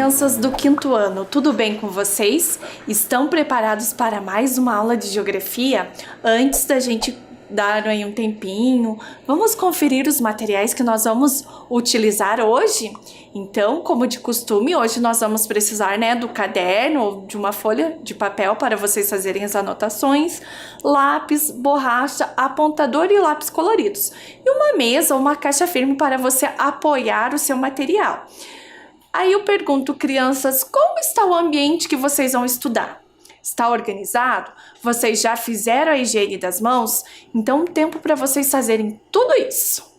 crianças do quinto ano, tudo bem com vocês? Estão preparados para mais uma aula de geografia? Antes da gente dar aí um tempinho, vamos conferir os materiais que nós vamos utilizar hoje? Então, como de costume, hoje nós vamos precisar, do caderno ou de uma folha de papel para vocês fazerem as anotações, lápis, borracha, apontador e lápis coloridos, e uma mesa ou uma caixa firme para você apoiar o seu material. Aí eu pergunto, crianças, como está o ambiente que vocês vão estudar? Está organizado? Vocês já fizeram a higiene das mãos? Então, tempo para vocês fazerem tudo isso.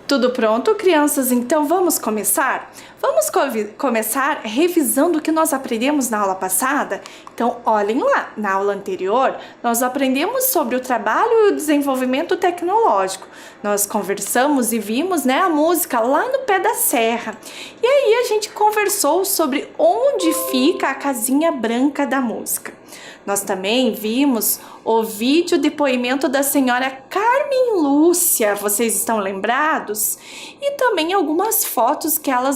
Tudo pronto, crianças? Então vamos começar? Vamos começar revisando o que nós aprendemos na aula passada? Então olhem lá, na aula anterior nós aprendemos sobre o trabalho e o desenvolvimento tecnológico. Nós conversamos e vimos a música lá no pé da serra. E aí a gente conversou sobre onde fica a casinha branca da música. Nós também vimos o vídeo depoimento da senhora Carmen Lúcia, vocês estão lembrados? E também algumas fotos que ela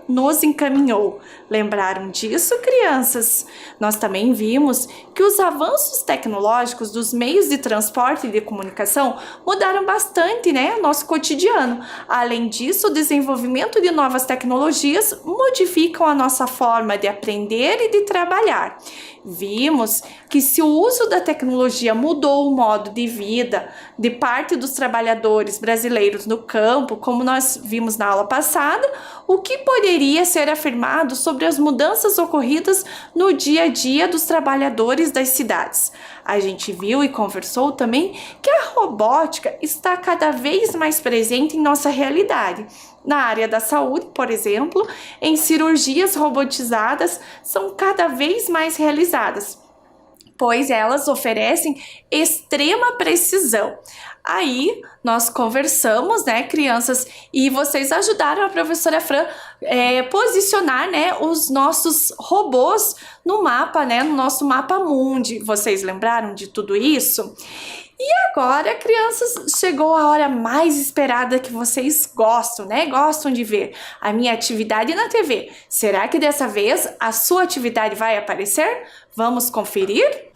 nos encaminhou. Lembraram disso, crianças? Nós também vimos que os avanços tecnológicos dos meios de transporte e de comunicação mudaram bastante, o nosso cotidiano. Além disso, o desenvolvimento de novas tecnologias modificam a nossa forma de aprender e de trabalhar. Vimos que se o uso da tecnologia mudou o modo de vida de parte dos trabalhadores brasileiros no campo, como nós vimos na aula passada, o que poderia ser afirmado sobre as mudanças ocorridas no dia a dia dos trabalhadores das cidades? A gente viu e conversou também que a robótica está cada vez mais presente em nossa realidade. Na área da saúde, por exemplo, em cirurgias robotizadas são cada vez mais realizadas, pois elas oferecem extrema precisão. Aí nós conversamos, crianças, e vocês ajudaram a professora Fran posicionar, os nossos robôs no mapa, no nosso mapa mundi. Vocês lembraram de tudo isso? E agora, crianças, chegou a hora mais esperada que vocês gostam, Gostam de ver a minha atividade na TV. Será que dessa vez a sua atividade vai aparecer? Vamos conferir?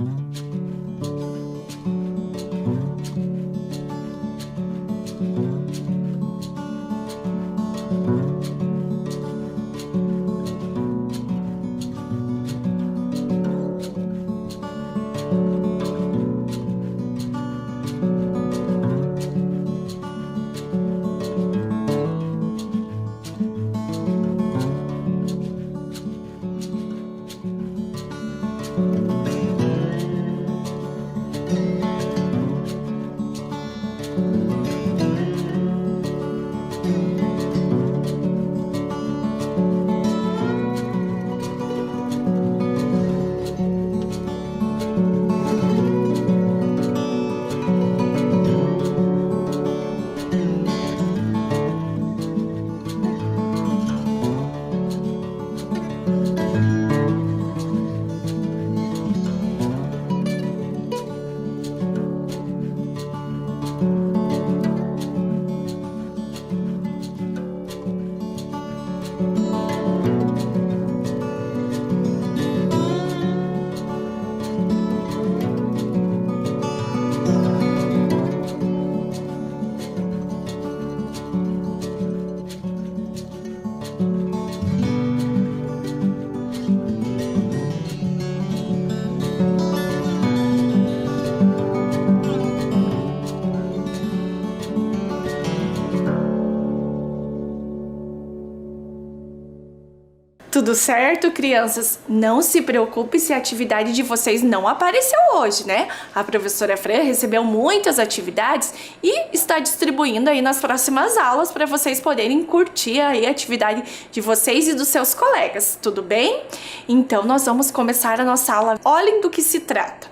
Tudo certo, crianças? Não se preocupe se a atividade de vocês não apareceu hoje, né? A professora Fran recebeu muitas atividades e está distribuindo aí nas próximas aulas para vocês poderem curtir aí a atividade de vocês e dos seus colegas, tudo bem? Então nós vamos começar a nossa aula. Olhem do que se trata.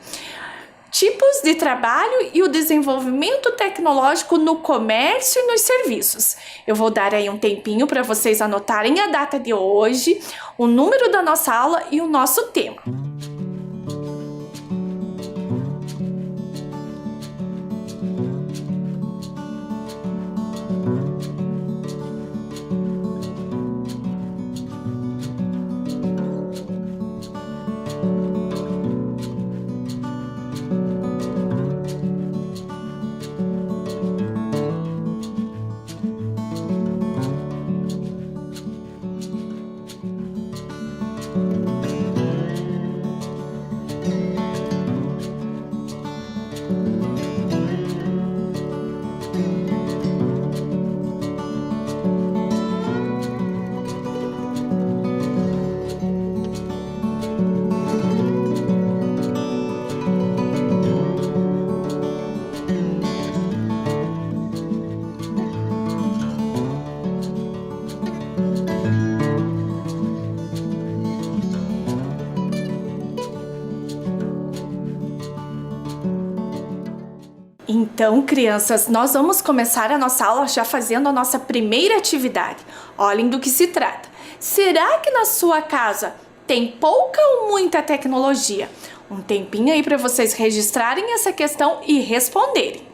Tipos de trabalho e o desenvolvimento tecnológico no comércio e nos serviços. Eu vou dar aí um tempinho para vocês anotarem a data de hoje, o número da nossa aula e o nosso tema. Então, crianças, nós vamos começar a nossa aula já fazendo a nossa primeira atividade. Olhem do que se trata. Será que na sua casa tem pouca ou muita tecnologia? Um tempinho aí para vocês registrarem essa questão e responderem.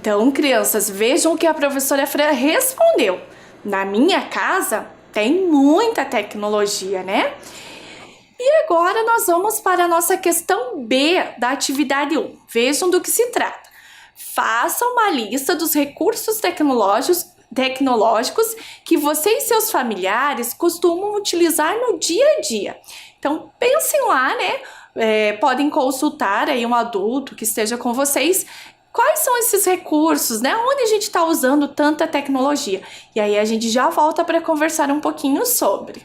Então, crianças, vejam o que a professora Fran respondeu. Na minha casa tem muita tecnologia, né? E agora nós vamos para a nossa questão B da atividade 1. Vejam do que se trata. Faça uma lista dos recursos tecnológicos que você e seus familiares costumam utilizar no dia a dia. Então, pensem lá, né? Podem consultar aí um adulto que esteja com vocês. Quais são esses recursos, né? Onde a gente está usando tanta tecnologia? E aí a gente já volta para conversar um pouquinho sobre.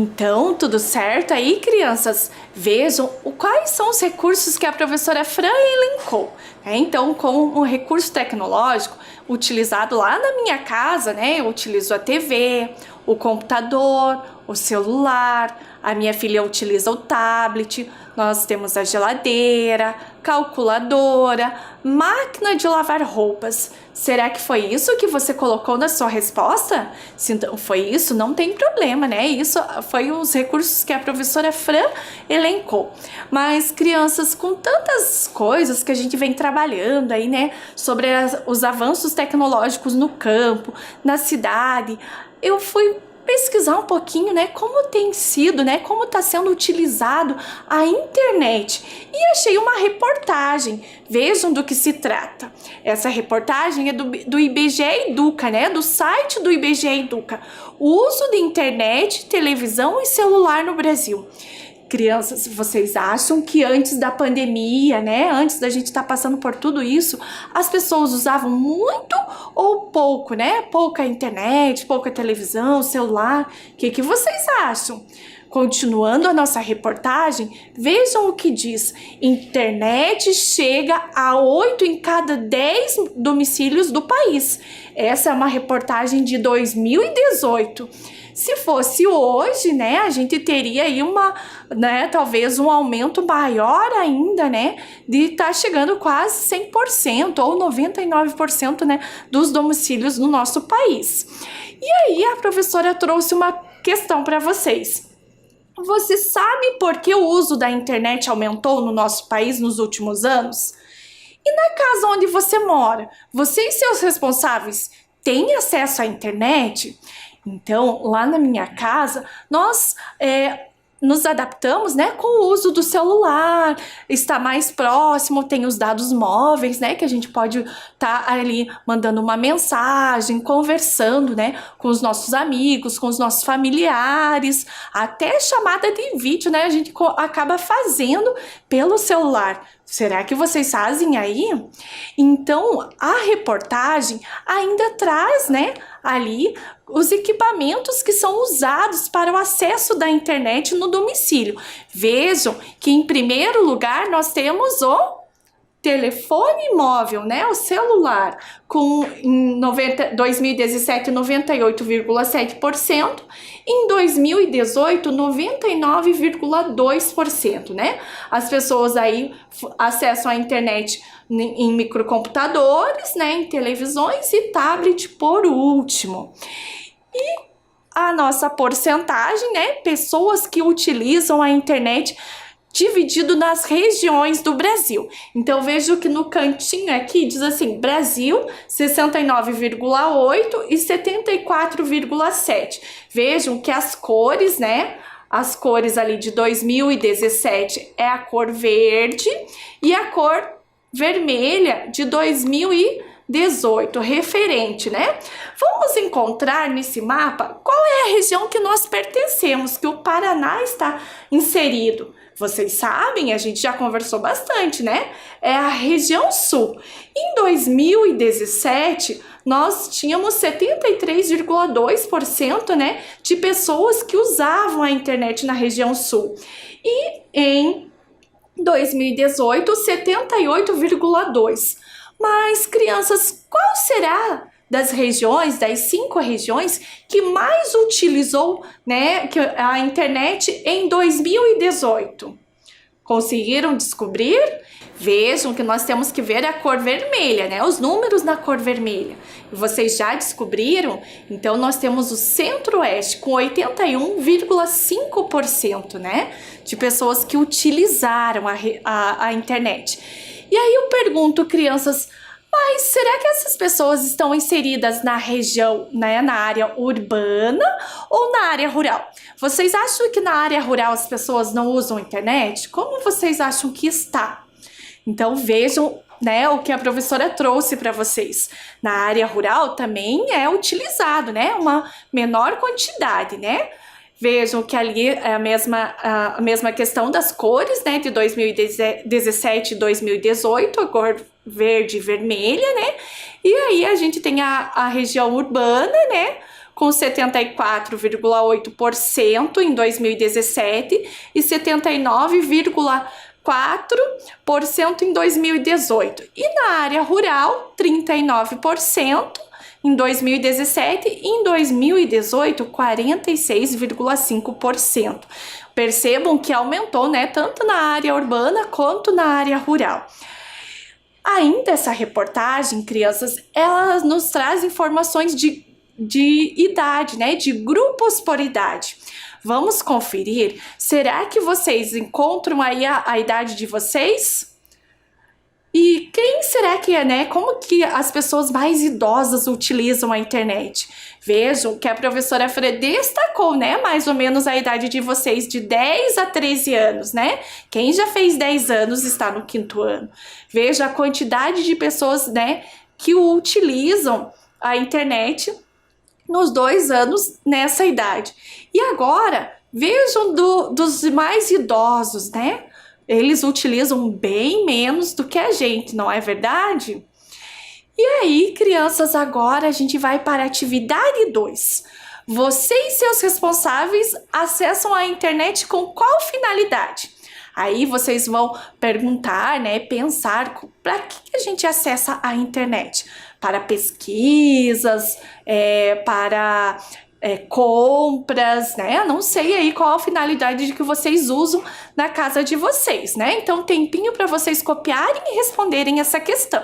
Então, tudo certo aí, crianças? Vejam quais são os recursos que a professora Fran elencou. Então, como um recurso tecnológico utilizado lá na minha casa, né? Eu utilizo a TV, o computador, o celular, a minha filha utiliza o tablet, nós temos a geladeira, calculadora, máquina de lavar roupas. Será que foi isso que você colocou na sua resposta? Se então foi isso, não tem problema, né? Isso foi os recursos que a professora Fran elencou. Mas, crianças, com tantas coisas que a gente vem trabalhando aí, né? Sobre os avanços tecnológicos no campo, na cidade, eu fui pesquisar um pouquinho, né, como tem sido, né, como está sendo utilizado a internet, e achei uma reportagem. Vejam do que se trata. Essa reportagem é do IBGE Educa, né, do site do IBGE Educa. O uso de internet, televisão e celular no Brasil. Crianças, vocês acham que antes da pandemia, né, antes da gente estar passando por tudo isso, as pessoas usavam muito ou pouco, né? Pouca internet, pouca televisão, celular? O que vocês acham? Continuando a nossa reportagem, vejam o que diz. Internet chega a 8 em cada 10 domicílios do país. Essa é uma reportagem de 2018. Se fosse hoje, né, a gente teria aí talvez um aumento maior ainda, né, de estar chegando quase 100% ou 99%, né, dos domicílios no nosso país. E aí a professora trouxe uma questão para vocês. Você sabe por que o uso da internet aumentou no nosso país nos últimos anos? E na casa onde você mora, você e seus responsáveis têm acesso à internet? Então, lá na minha casa, nós nos adaptamos, né, com o uso do celular, está mais próximo, tem os dados móveis, né, que a gente pode estar ali mandando uma mensagem, conversando, né, com os nossos amigos, com os nossos familiares, até chamada de vídeo, né, a gente acaba fazendo pelo celular. Será que vocês fazem aí? Então, a reportagem ainda traz, né, ali os equipamentos que são usados para o acesso da internet no domicílio. Vejam que em primeiro lugar nós temos o telefone móvel, né, o celular, com em 2017 98,7%, em 2018 99,2%, né? As pessoas aí acessam a internet em microcomputadores, né, em televisões e tablet por último. E a nossa porcentagem, né, pessoas que utilizam a internet dividido nas regiões do Brasil. Então, vejo que no cantinho aqui diz assim, Brasil 69,8% e 74,7%. Vejam que as cores, né? As cores ali de 2017 é a cor verde e a cor vermelha de 2018, referente, né? Vamos encontrar nesse mapa qual é a região que nós pertencemos, que o Paraná está inserido. Vocês sabem, a gente já conversou bastante, né? É a região sul. Em 2017, nós tínhamos 73,2%, né, de pessoas que usavam a internet na região sul. E em 2018, 78,2%. Mas, crianças, qual será das regiões, das 5 regiões, que mais utilizou, né, a internet em 2018? Conseguiram descobrir? Vejam que nós temos que ver a cor vermelha, né? Os números na cor vermelha. E vocês já descobriram? Então, nós temos o Centro-Oeste com 81,5%, né? De pessoas que utilizaram a internet. E aí eu pergunto, crianças, mas será que essas pessoas estão inseridas na região, né, na área urbana ou na área rural? Vocês acham que na área rural as pessoas não usam internet? Como vocês acham que está? Então vejam, né, o que a professora trouxe para vocês. Na área rural também é utilizado, né, uma menor quantidade, né? Vejam que ali é a mesma questão das cores, né, de 2017 e 2018, a cor verde e vermelha, né? E aí a gente tem a região urbana, né, com 74,8% em 2017 e 79,4% em 2018. E na área rural, 39% em 2017 e em 2018, 46,5%. Percebam que aumentou, né, tanto na área urbana quanto na área rural. Ainda essa reportagem, crianças, ela nos traz informações de idade, né, de grupos por idade. Vamos conferir? Será que vocês encontram aí a idade de vocês? E quem será que é, né? Como que as pessoas mais idosas utilizam a internet? Vejam que a professora Fred destacou, né? Mais ou menos a idade de vocês, de 10 a 13 anos, né? Quem já fez 10 anos está no 5º ano. Veja a quantidade de pessoas, né, que utilizam a internet nos 2 anos nessa idade. E agora, vejam dos mais idosos, né? Eles utilizam bem menos do que a gente, não é verdade? E aí, crianças, agora a gente vai para a atividade 2. Você e seus responsáveis acessam a internet com qual finalidade? Aí vocês vão perguntar, né, pensar, para que a gente acessa a internet? Para pesquisas, para compras, né? Não sei aí qual a finalidade de que vocês usam na casa de vocês, né? Então, tempinho para vocês copiarem e responderem essa questão.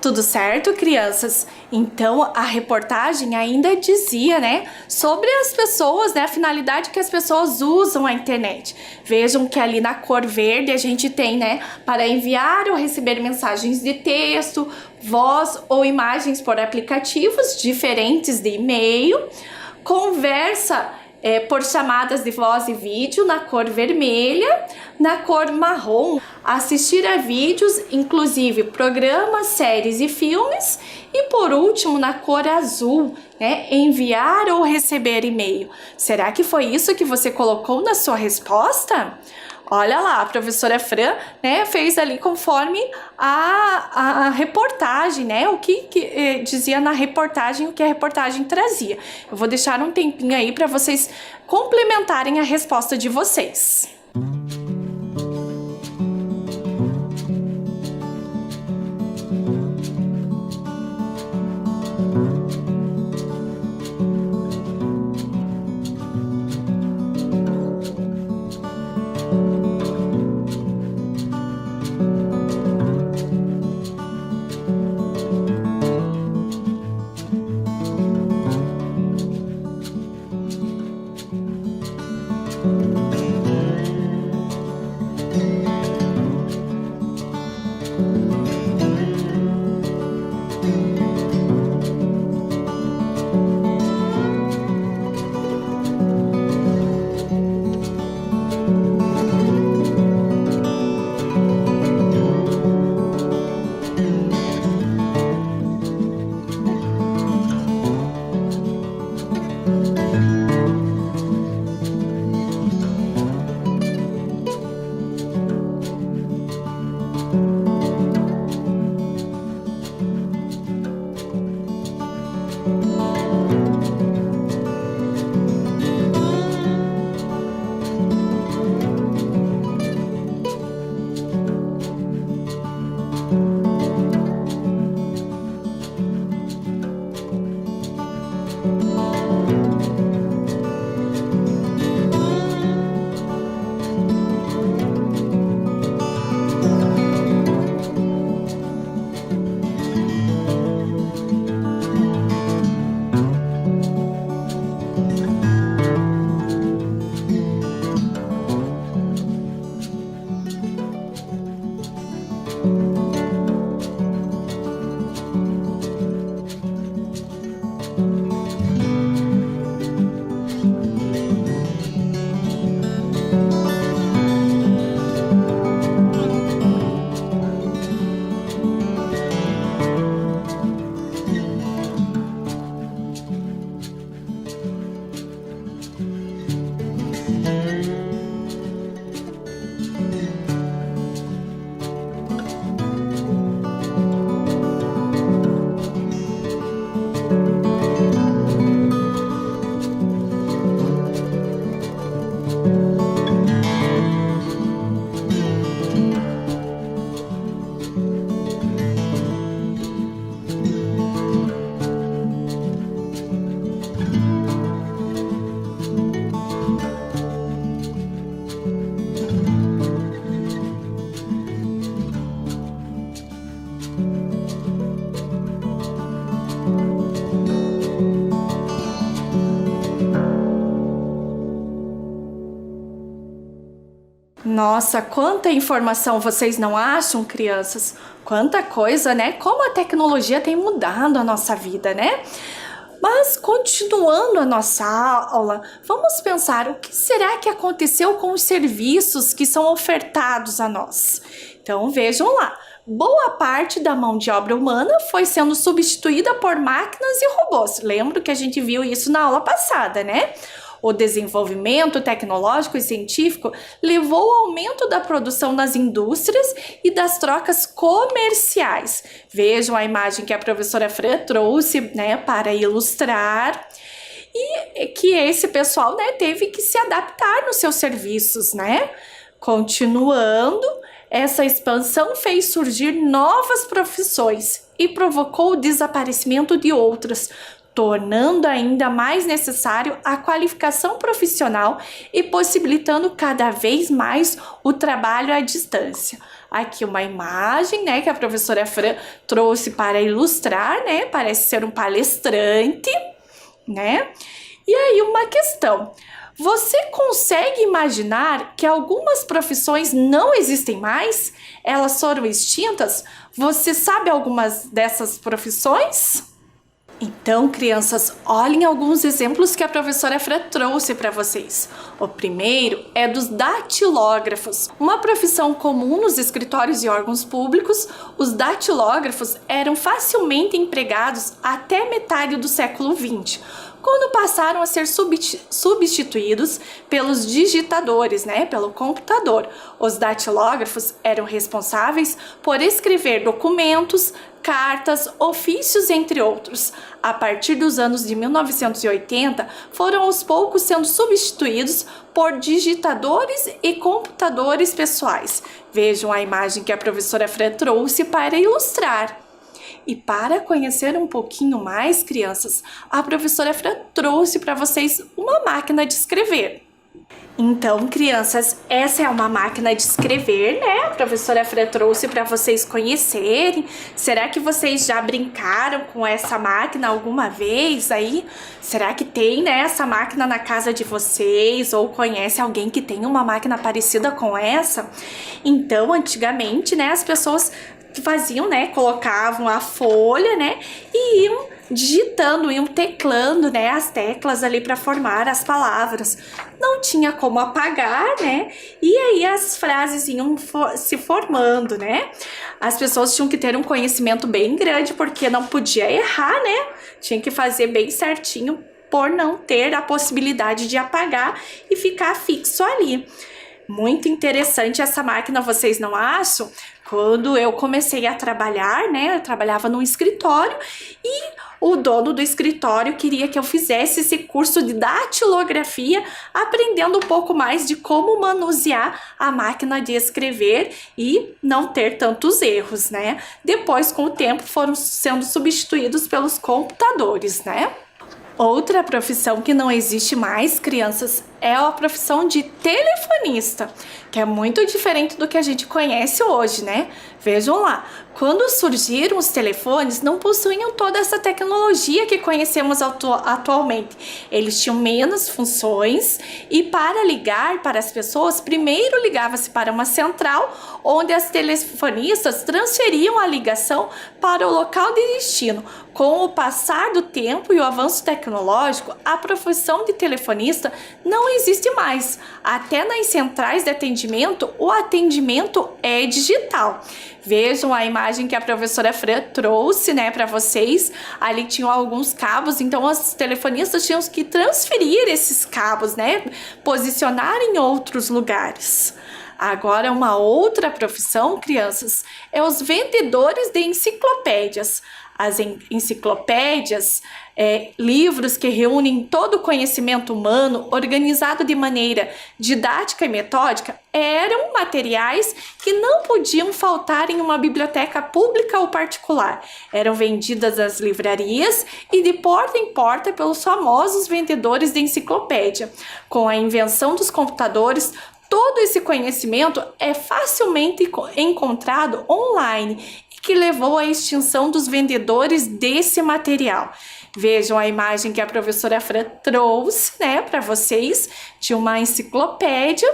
Tudo certo, crianças? Então, a reportagem ainda dizia, né, sobre as pessoas, né, a finalidade que as pessoas usam a internet. Vejam que ali na cor verde a gente tem, né, para enviar ou receber mensagens de texto, voz ou imagens por aplicativos diferentes de e-mail, conversa por chamadas de voz e vídeo na cor vermelha, na cor marrom, assistir a vídeos, inclusive programas, séries e filmes, e por último na cor azul, né, enviar ou receber e-mail. Será que foi isso que você colocou na sua resposta? Olha lá, a professora Fran, né, fez ali conforme a reportagem, né, o que dizia na reportagem, o que a reportagem trazia. Eu vou deixar um tempinho aí para vocês complementarem a resposta de vocês. Nossa, quanta informação vocês não acham, crianças? Quanta coisa, né? Como a tecnologia tem mudado a nossa vida, né? Mas continuando a nossa aula, vamos pensar o que será que aconteceu com os serviços que são ofertados a nós. Então vejam lá, boa parte da mão de obra humana foi sendo substituída por máquinas e robôs. Lembro que a gente viu isso na aula passada, né? O desenvolvimento tecnológico e científico levou ao aumento da produção nas indústrias e das trocas comerciais. Vejam a imagem que a professora Fran trouxe, né, para ilustrar. E que esse pessoal, né, teve que se adaptar nos seus serviços, né? Continuando, essa expansão fez surgir novas profissões e provocou o desaparecimento de outras, tornando ainda mais necessário a qualificação profissional e possibilitando cada vez mais o trabalho à distância. Aqui uma imagem, né, que a professora Fran trouxe para ilustrar, né, parece ser um palestrante, né? E aí uma questão, você consegue imaginar que algumas profissões não existem mais? Elas foram extintas? Você sabe algumas dessas profissões? Então, crianças, olhem alguns exemplos que a professora Fran trouxe para vocês. O primeiro é dos datilógrafos. Uma profissão comum nos escritórios e órgãos públicos, os datilógrafos eram facilmente empregados até metade do século XX, quando passaram a ser substituídos pelos digitadores, né, pelo computador. Os datilógrafos eram responsáveis por escrever documentos, cartas, ofícios, entre outros. A partir dos anos de 1980, foram aos poucos sendo substituídos por digitadores e computadores pessoais. Vejam a imagem que a professora Fran trouxe para ilustrar. E para conhecer um pouquinho mais, crianças, a professora Fran trouxe para vocês uma máquina de escrever. Então, crianças, essa é uma máquina de escrever, né? A professora Fran trouxe para vocês conhecerem. Será que vocês já brincaram com essa máquina alguma vez aí? Será que tem, né, essa máquina na casa de vocês? Ou conhece alguém que tem uma máquina parecida com essa? Então, antigamente, né, as pessoas faziam, né, colocavam a folha, né, e iam digitando, iam teclando, né, as teclas ali para formar as palavras. Não tinha como apagar, né, e aí as frases iam se formando, né. As pessoas tinham que ter um conhecimento bem grande, porque não podia errar, né, tinha que fazer bem certinho por não ter a possibilidade de apagar e ficar fixo ali. Muito interessante essa máquina, vocês não acham? Quando eu comecei a trabalhar, né, eu trabalhava num escritório e o dono do escritório queria que eu fizesse esse curso de datilografia, aprendendo um pouco mais de como manusear a máquina de escrever e não ter tantos erros, né? Depois, com o tempo, foram sendo substituídos pelos computadores, né? Outra profissão que não existe mais, crianças, é a profissão de telefonista, que é muito diferente do que a gente conhece hoje, né? Vejam lá, quando surgiram os telefones, não possuíam toda essa tecnologia que conhecemos atualmente. Eles tinham menos funções e para ligar para as pessoas, primeiro ligava-se para uma central, onde as telefonistas transferiam a ligação para o local de destino. Com o passar do tempo e o avanço tecnológico, a profissão de telefonista não existe mais. Até nas centrais de atendimento, o atendimento é digital. Vejam a imagem que a professora Fran trouxe, né, para vocês. Ali tinham alguns cabos, então os telefonistas tinham que transferir esses cabos, né, posicionar em outros lugares. Agora, uma outra profissão, crianças, é os vendedores de enciclopédias. As enciclopédias, livros que reúnem todo o conhecimento humano, organizado de maneira didática e metódica, eram materiais que não podiam faltar em uma biblioteca pública ou particular. Eram vendidas nas livrarias e de porta em porta pelos famosos vendedores de enciclopédia. Com a invenção dos computadores, todo esse conhecimento é facilmente encontrado online, que levou à extinção dos vendedores desse material. Vejam a imagem que a professora Fran trouxe, né, para vocês, de uma enciclopédia,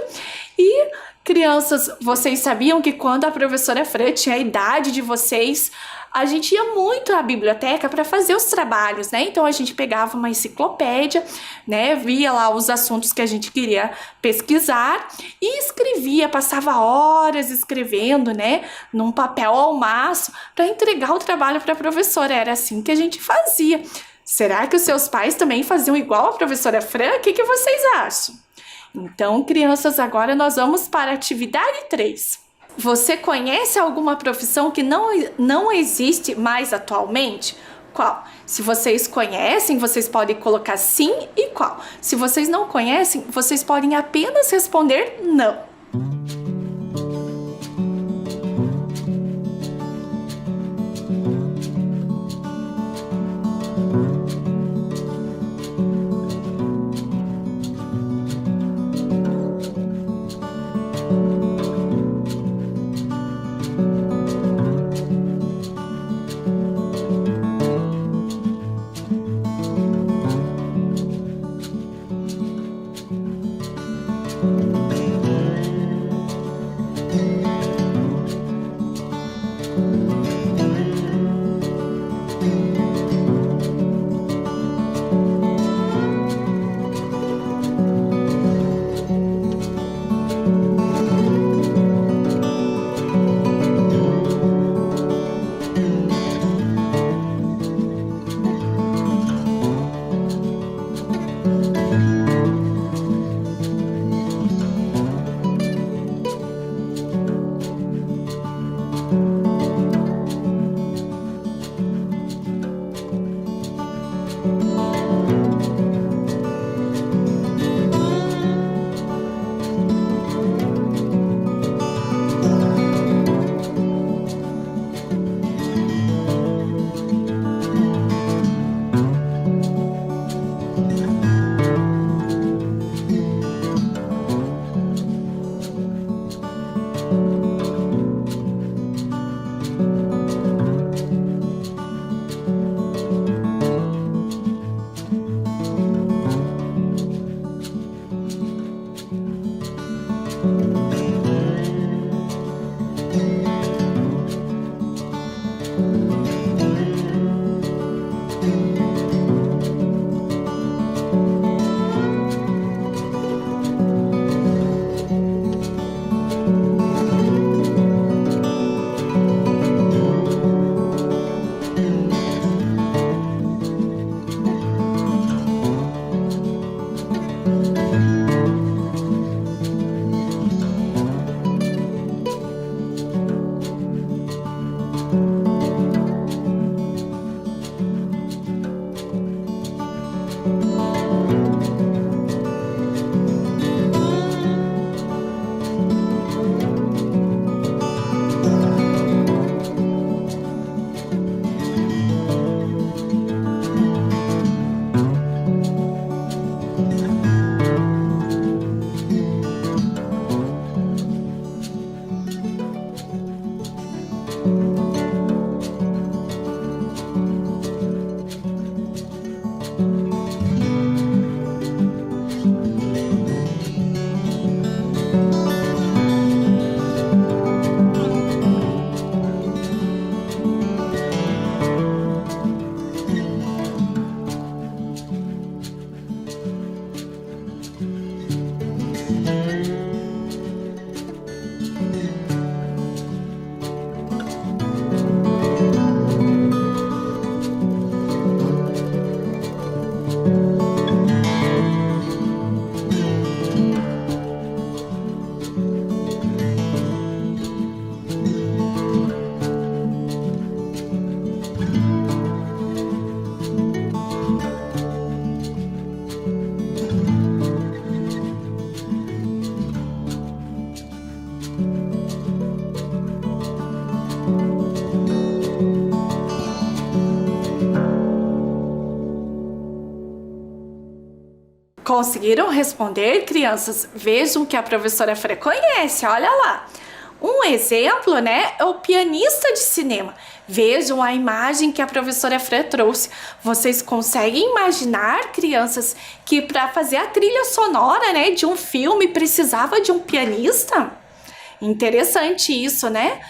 e Crianças, vocês sabiam que quando a professora Fran tinha a idade de vocês, a gente ia muito à biblioteca para fazer os trabalhos, né? Então a gente pegava uma enciclopédia, né? Via lá os assuntos que a gente queria pesquisar e escrevia, passava horas escrevendo, né? Num papel almaço para entregar o trabalho para a professora. Era assim que a gente fazia. Será que os seus pais também faziam igual a professora Fran? O que vocês acham? Então, crianças, agora nós vamos para a atividade 3. Você conhece alguma profissão que não existe mais atualmente? Qual? Se vocês conhecem, vocês podem colocar sim e qual. Se vocês não conhecem, vocês podem apenas responder não. Conseguiram responder, crianças? Vejam que a professora Fran conhece, olha lá. Um exemplo, né, é o pianista de cinema. Vejam a imagem que a professora Fran trouxe. Vocês conseguem imaginar, crianças, que para fazer a trilha sonora, né, de um filme precisava de um pianista? Interessante isso, né?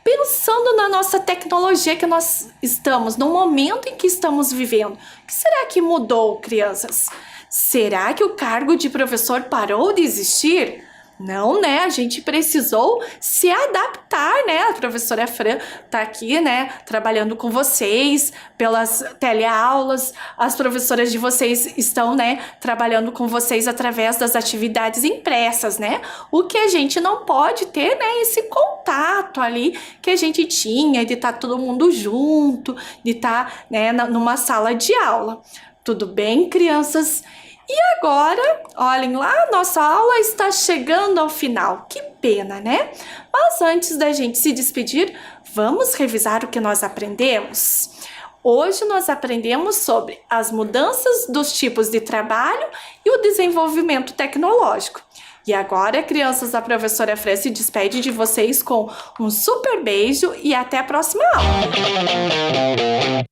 Pensando na nossa tecnologia que nós estamos, no momento em que estamos vivendo, o que será que mudou, crianças? Será que o cargo de professor parou de existir? Não, né? A gente precisou se adaptar, né? A professora Fran tá aqui, né? Trabalhando com vocês pelas teleaulas. As professoras de vocês estão, né? Trabalhando com vocês através das atividades impressas, né? O que a gente não pode ter, né? Esse contato ali que a gente tinha de estar todo mundo junto, de estar, né? Numa sala de aula. Tudo bem, crianças? E agora, olhem lá, nossa aula está chegando ao final. Que pena, né? Mas antes da gente se despedir, vamos revisar o que nós aprendemos? Hoje nós aprendemos sobre as mudanças dos tipos de trabalho e o desenvolvimento tecnológico. E agora, crianças, a professora Fran se despede de vocês com um super beijo e até a próxima aula.